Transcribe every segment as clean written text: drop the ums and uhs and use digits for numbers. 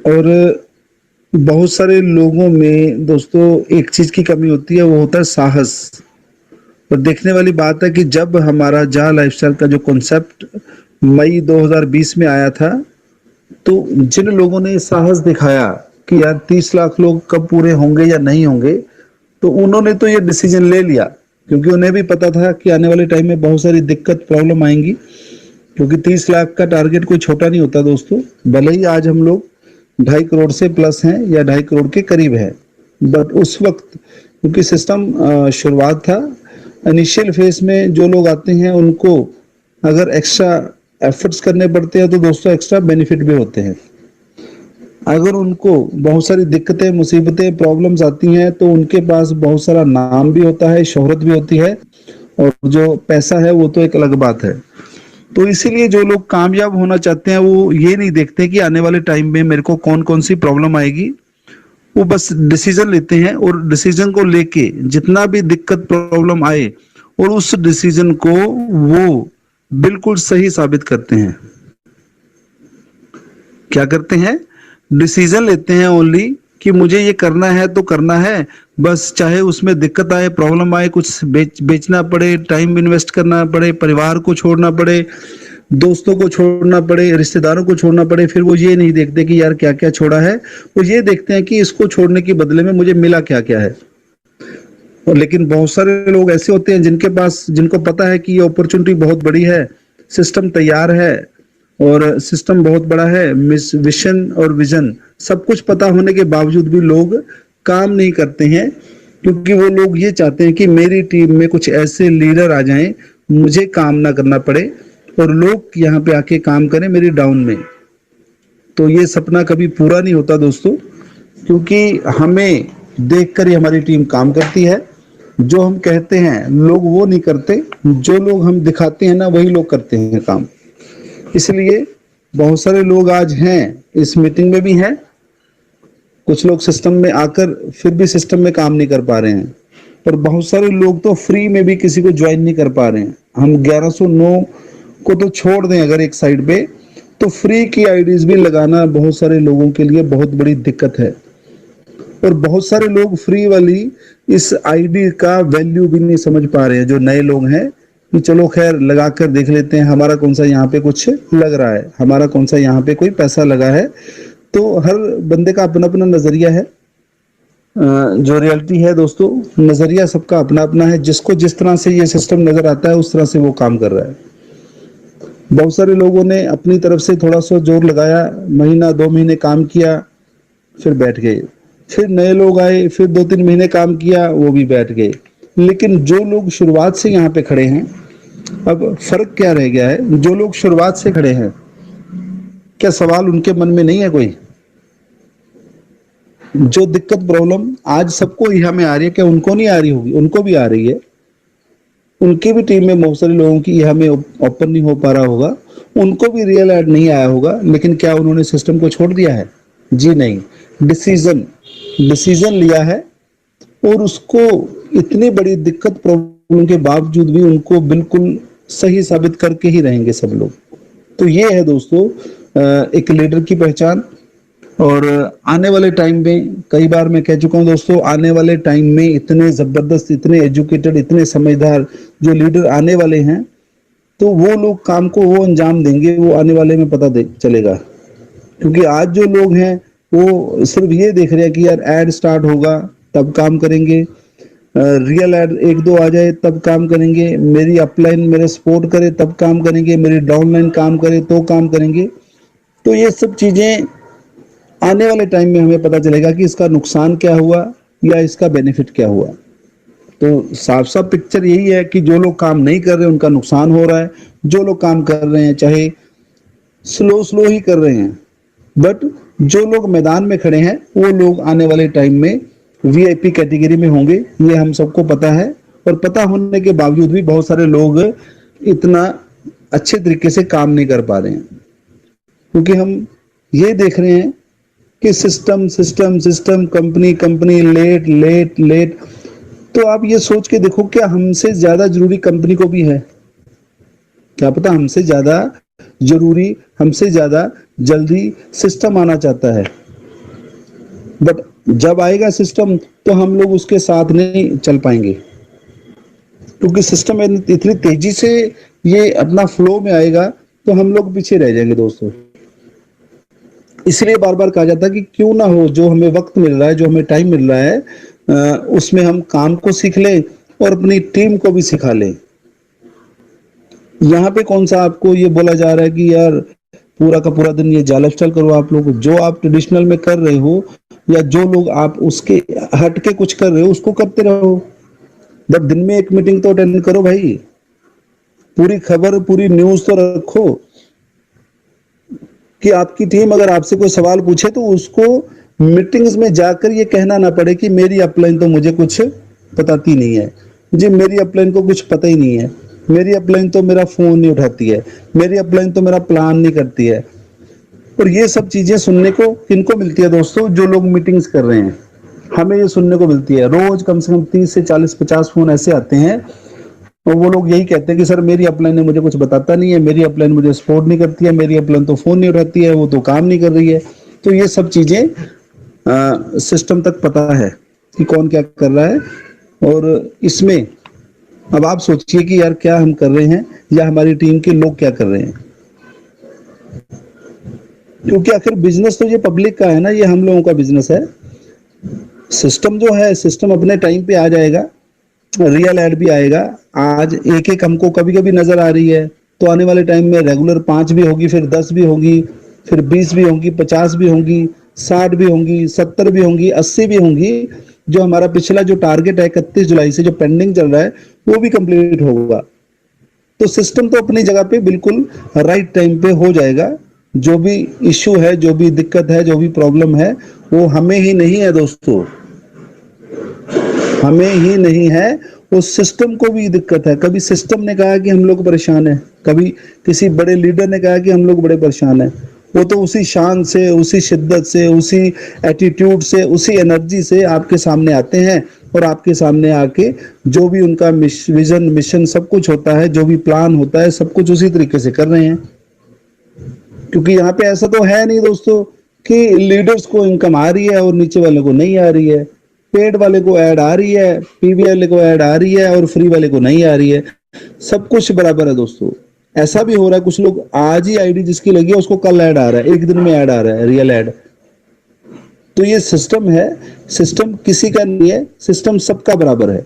और बहुत सारे लोगों में दोस्तों एक चीज की कमी होती है, वो होता है साहस। और देखने वाली बात है कि जब हमारा जहाँ लाइफस्टाइल का जो कॉन्सेप्ट मई 2020 में आया था, तो जिन लोगों ने साहस दिखाया कि यार 30 लाख लोग कब पूरे होंगे या नहीं होंगे, तो उन्होंने तो ये डिसीजन ले लिया, क्योंकि उन्हें भी पता था कि आने वाले टाइम में बहुत सारी दिक्कत प्रॉब्लम आएंगी। क्योंकि 30 लाख का टारगेट कोई छोटा नहीं होता दोस्तों। भले ही आज हम लोग 2.5 करोड़ से प्लस हैं या 2.5 करोड़ के करीब है, बट उस वक्त क्योंकि सिस्टम शुरुआत था, इनिशियल फेज में जो लोग आते हैं उनको अगर एक्स्ट्रा एफर्ट्स करने पड़ते हैं तो दोस्तों एक्स्ट्रा बेनिफिट भी होते हैं। अगर उनको बहुत सारी दिक्कतें, मुसीबतें, प्रॉब्लम्स आती हैं तो उनके पास बहुत सारा नाम भी होता है, शोहरत भी होती है, और जो पैसा है वो तो एक अलग बात है। तो इसीलिए जो लोग कामयाब होना चाहते हैं वो ये नहीं देखते कि आने वाले टाइम में मेरे को कौन कौन सी प्रॉब्लम आएगी। वो बस डिसीजन लेते हैं, और डिसीजन को लेके जितना भी दिक्कत प्रॉब्लम आए और उस डिसीजन को वो बिल्कुल सही साबित करते हैं। क्या करते हैं? डिसीजन लेते हैं ओनली कि मुझे ये करना है तो करना है, बस चाहे उसमें दिक्कत आए, प्रॉब्लम आए, कुछ बेचना पड़े, टाइम इन्वेस्ट करना पड़े, परिवार को छोड़ना पड़े, दोस्तों को छोड़ना पड़े, रिश्तेदारों को छोड़ना पड़े, फिर वो ये नहीं देखते कि यार क्या क्या छोड़ा है। वो ये देखते हैं कि इसको छोड़ने के बदले में मुझे मिला क्या क्या है। और लेकिन बहुत सारे लोग ऐसे होते हैं जिनको पता है कि ये अपॉर्चुनिटी बहुत बड़ी है, सिस्टम तैयार है और सिस्टम बहुत बड़ा है, मिशन और विजन सब कुछ पता होने के बावजूद भी लोग काम नहीं करते हैं, क्योंकि वो लोग ये चाहते हैं कि मेरी टीम में कुछ ऐसे लीडर आ जाएं, मुझे काम ना करना पड़े और लोग यहाँ पे आके काम करें मेरी डाउन में। तो ये सपना कभी पूरा नहीं होता दोस्तों, क्योंकि हमें देखकर ही हमारी टीम काम करती है। जो हम कहते हैं लोग वो नहीं करते, जो लोग हम दिखाते हैं ना वही लोग करते हैं काम। इसलिए बहुत सारे लोग आज हैं, इस मीटिंग में भी हैं, कुछ लोग सिस्टम में आकर फिर भी सिस्टम में काम नहीं कर पा रहे हैं, और बहुत सारे लोग तो फ्री में भी किसी को ज्वाइन नहीं कर पा रहे हैं। हम 1109 को तो छोड़ दें अगर एक साइड पे, तो फ्री की आईडीज भी लगाना बहुत सारे लोगों के लिए बहुत बड़ी दिक्कत है। और बहुत सारे लोग फ्री वाली इस आईडी का वैल्यू भी नहीं समझ पा रहे हैं, जो नए लोग हैं, कि चलो खैर लगा कर देख लेते हैं, हमारा कौन सा यहाँ पे कुछ लग रहा है, हमारा कौन सा यहाँ पे कोई पैसा लगा है। तो हर बंदे का अपना अपना नजरिया है। जो रियलिटी है दोस्तों, नजरिया सबका अपना अपना है। जिसको जिस तरह से ये सिस्टम नजर आता है उस तरह से वो काम कर रहा है। बहुत सारे लोगों ने अपनी तरफ से थोड़ा सा जोर लगाया, महीना 2 महीने काम किया, फिर बैठ गए। फिर नए लोग आए, फिर 2-3 महीने काम किया, वो भी बैठ गए। लेकिन जो लोग शुरुआत से यहाँ पे खड़े हैं, अब फर्क क्या रह गया है? जो लोग शुरुआत से खड़े हैं, क्या सवाल उनके मन में नहीं है कोई? जो दिक्कत प्रॉब्लम आज सबको यहाँ में आ रही है, क्या उनको नहीं आ रही होगी? उनको भी आ रही है। उनकी भी टीम में बहुत सारे लोगों की यहाँ में ओपन नहीं हो पा रहा होगा, उनको भी रियल ऐड नहीं आया होगा, लेकिन क्या उन्होंने सिस्टम को छोड़ दिया है? जी नहीं। डिसीजन लिया है, और उसको इतनी बड़ी दिक्कत प्रॉब्लम के बावजूद भी उनको बिल्कुल सही साबित करके ही रहेंगे सब लोग। तो ये है दोस्तों एक लीडर की पहचान। और आने वाले टाइम में, कई बार मैं कह चुका हूं दोस्तों, आने वाले टाइम में इतने जबरदस्त, इतने एजुकेटेड, इतने समझदार जो लीडर आने वाले हैं, तो वो लोग काम को वो अंजाम देंगे, वो आने वाले में पता चलेगा। क्योंकि आज जो लोग हैं वो सिर्फ ये देख रहे हैं कि यार ऐड स्टार्ट होगा तब काम करेंगे, रियल ऐड 1-2 आ जाए तब काम करेंगे, मेरी अपलाइन मेरे सपोर्ट करे तब काम करेंगे, मेरी डाउनलाइन काम करे तो काम करेंगे। तो ये सब चीजें आने वाले टाइम में हमें पता चलेगा कि इसका नुकसान क्या हुआ या इसका बेनिफिट क्या हुआ। तो साफ साफ पिक्चर यही है कि जो लोग काम नहीं कर रहे उनका नुकसान हो रहा है, जो लोग काम कर रहे हैं चाहे स्लो ही कर रहे हैं, बट जो लोग मैदान में खड़े हैं वो लोग आने वाले टाइम में वीआईपी कैटेगरी में होंगे, ये हम सबको पता है। और पता होने के बावजूद भी बहुत सारे लोग इतना अच्छे तरीके से काम नहीं कर पा रहे हैं, क्योंकि हम ये देख रहे हैं कि सिस्टम, कंपनी, लेट। तो आप ये सोच के देखो, क्या हमसे ज्यादा जरूरी कंपनी को भी है? क्या पता हमसे ज्यादा जरूरी, हमसे ज्यादा जल्दी सिस्टम आना चाहता है। बट जब आएगा सिस्टम तो हम लोग उसके साथ नहीं चल पाएंगे, क्योंकि सिस्टम इतनी तेजी से ये अपना फ्लो में आएगा तो हम लोग पीछे रह जाएंगे दोस्तों। इसलिए बार बार कहा जाता है कि क्यों ना हो, जो हमें वक्त मिल रहा है, जो हमें टाइम मिल रहा है, उसमें हम काम को सीख लें और अपनी टीम को भी सिखा लें। यहाँ पे कौन सा आपको ये बोला जा रहा है कि यार पूरा का पूरा दिन ये जाल स्टाइल करो। आप लोग जो आप ट्रेडिशनल में कर रहे हो या जो लोग आप उसके हट के कुछ कर रहे हो उसको करते रहो, बट दिन में एक मीटिंग तो अटेंड करो भाई, पूरी खबर पूरी न्यूज तो रखो कि आपकी टीम अगर आपसे कोई सवाल पूछे तो उसको मीटिंग्स में जाकर ये कहना ना पड़े कि मेरी अपलाइन तो मुझे कुछ बताती नहीं है, जी मेरी अपलाइन को कुछ पता ही नहीं है, मेरी अपलाइन तो मेरा फोन नहीं उठाती है, मेरी अपलाइन तो मेरा प्लान नहीं करती है। और ये सब चीजें सुनने को किनको मिलती है दोस्तों? जो लोग मीटिंग्स कर रहे हैं, हमें ये सुनने को मिलती है। रोज कम से कम 30 से 40-50 फोन ऐसे आते हैं और वो लोग यही कहते हैं कि सर मेरी अपलाइन ने मुझे कुछ बताता नहीं है, मेरी अपलाइन मुझे सपोर्ट नहीं करती है, मेरी अपलाइन तो फोन नहीं उठाती है, वो तो काम नहीं कर रही है। तो ये सब चीजें सिस्टम तक पता है कि कौन क्या कर रहा है। और इसमें अब आप सोचिए कि यार क्या हम कर रहे हैं या हमारी टीम के लोग क्या कर रहे हैं, क्योंकि आखिर बिजनेस तो ये पब्लिक का है ना, ये हम लोगों का बिजनेस है। सिस्टम जो है, सिस्टम अपने टाइम पे आ जाएगा, रियल एड भी आएगा। आज एक एक हमको कभी कभी नजर आ रही है, तो आने वाले टाइम में रेगुलर 5 भी होगी, फिर 10 भी होगी, फिर 20 भी होंगी, 50 भी होंगी, 60 भी होंगी, 70 भी होंगी, 80 भी होंगी। जो हमारा पिछला जो टारगेट है 31 जुलाई से जो पेंडिंग चल रहा है वो भी कंप्लीट होगा। तो सिस्टम तो अपनी जगह पे बिल्कुल राइट टाइम पे हो जाएगा। जो भी इश्यू है, जो भी दिक्कत है, जो भी प्रॉब्लम है, वो हमें ही नहीं है दोस्तों, हमें ही नहीं है, वो सिस्टम को भी दिक्कत है। कभी सिस्टम ने कहा कि हम लोग परेशान हैं, कभी किसी बड़े लीडर ने कहा कि हम लोग बड़े परेशान हैं। वो तो उसी शान से, उसी शिद्दत से, उसी एटीट्यूड से, उसी एनर्जी से आपके सामने आते हैं और आपके सामने आके जो भी उनका विजन मिशन सब कुछ होता है, जो भी प्लान होता है, सब कुछ उसी तरीके से कर रहे हैं। क्योंकि यहाँ पे ऐसा तो है नहीं दोस्तों कि लीडर्स को इनकम आ रही है और नीचे वाले को नहीं आ रही है, पेड वाले को ऐड आ रही है, पीवीएल को ऐड आ रही है और फ्री वाले को नहीं आ रही है। सब कुछ बराबर है दोस्तों। ऐसा भी हो रहा है, कुछ लोग आज ही आईडी जिसकी लगी है उसको कल ऐड आ रहा है, एक दिन में ऐड आ रहा है, रियल ऐड। तो ये सिस्टम है, सिस्टम किसी का नहीं है, सिस्टम सबका बराबर है।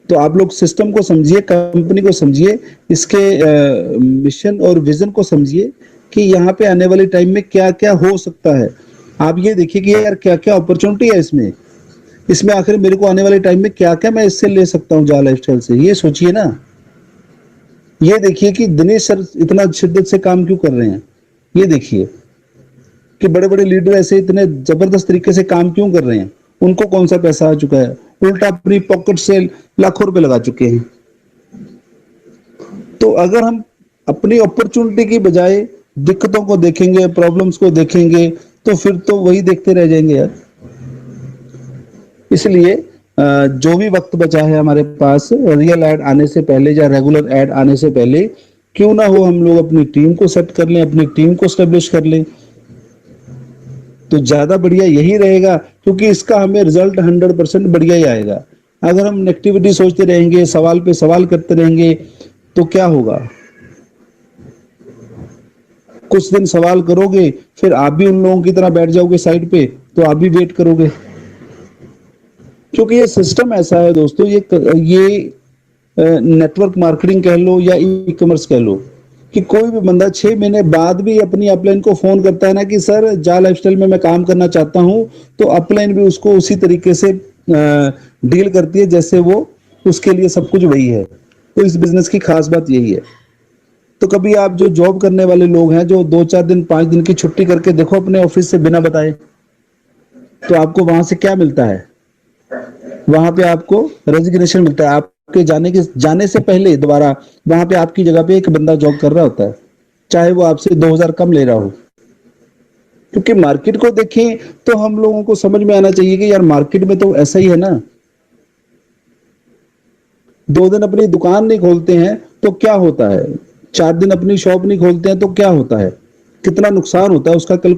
तो आप लोग सिस्टम को समझिए, कंपनी को समझिए, इसके मिशन और विजन को समझिए कि यहाँ पे आने वाले टाइम में क्या क्या हो सकता है। आप ये देखिए कि यार क्या क्या अपॉर्चुनिटी है इसमें, इसमें आखिर मेरे को आने वाले टाइम में क्या क्या मैं इससे ले सकता हूँ जाल लाइफस्टाइल से, ये सोचिए ना। ये देखिए कि दिनेश सर इतना शिद्दत से काम क्यों कर रहे हैं, ये देखिए कि बड़े बड़े लीडर ऐसे इतने जबरदस्त तरीके से काम क्यों कर रहे हैं, उनको कौन सा पैसा आ चुका है, उल्टा अपनी पॉकेट से लाखों रुपए लगा चुके हैं। तो अगर हम अपनी अपॉर्चुनिटी की बजाय दिक्कतों को देखेंगे, प्रॉब्लम्स को देखेंगे, तो फिर तो वही देखते रह जाएंगे यार। इसलिए जो भी वक्त बचा है हमारे पास, रियल ऐड आने से पहले या रेगुलर ऐड आने से पहले, क्यों ना हो हम लोग अपनी टीम को सेट कर लें, अपनी टीम को स्टेब्लिश कर लें, तो ज्यादा बढ़िया यही रहेगा। क्योंकि इसका हमें रिजल्ट 100% बढ़िया ही आएगा। अगर हम नेगेटिविटी सोचते रहेंगे, सवाल पे सवाल करते रहेंगे, तो क्या होगा? कुछ दिन सवाल करोगे, फिर आप भी उन लोगों की तरह बैठ जाओगे साइड पे, तो आप भी वेट करोगे। क्योंकि ये सिस्टम ऐसा है दोस्तों, ये नेटवर्क मार्केटिंग कह लो या ई कॉमर्स कह लो, कि कोई भी बंदा 6 महीने बाद भी अपनी अपलाइन को फोन करता है ना कि सर जाल लाइफस्टाइल में मैं काम करना चाहता हूं, तो अपलाइन भी उसको उसी तरीके से डील करती है जैसे वो उसके लिए सब कुछ वही है। तो इस बिजनेस की खास बात यही है। तो कभी आप जो जॉब करने वाले लोग हैं, जो 2-4 दिन 5 दिन की छुट्टी करके देखो अपने ऑफिस से बिना बताए, तो आपको वहां से क्या मिलता है? वहां पे आपको रेजिग्नेशन मिलता है। आपके जाने से पहले दोबारा वहां पे आपकी जगह पे एक बंदा जॉब कर रहा होता है, चाहे वो आपसे 2000 कम ले रहा हो। क्योंकि मार्केट को देखें तो हम लोगों को समझ में आना चाहिए कि यार मार्केट में तो ऐसा ही है ना। 2 दिन अपनी दुकान नहीं खोलते हैं तो क्या होता है, 4 दिन अपनी शॉप नहीं खोलते हैं तो क्या होता है, कितना नुकसान होता है उसका कल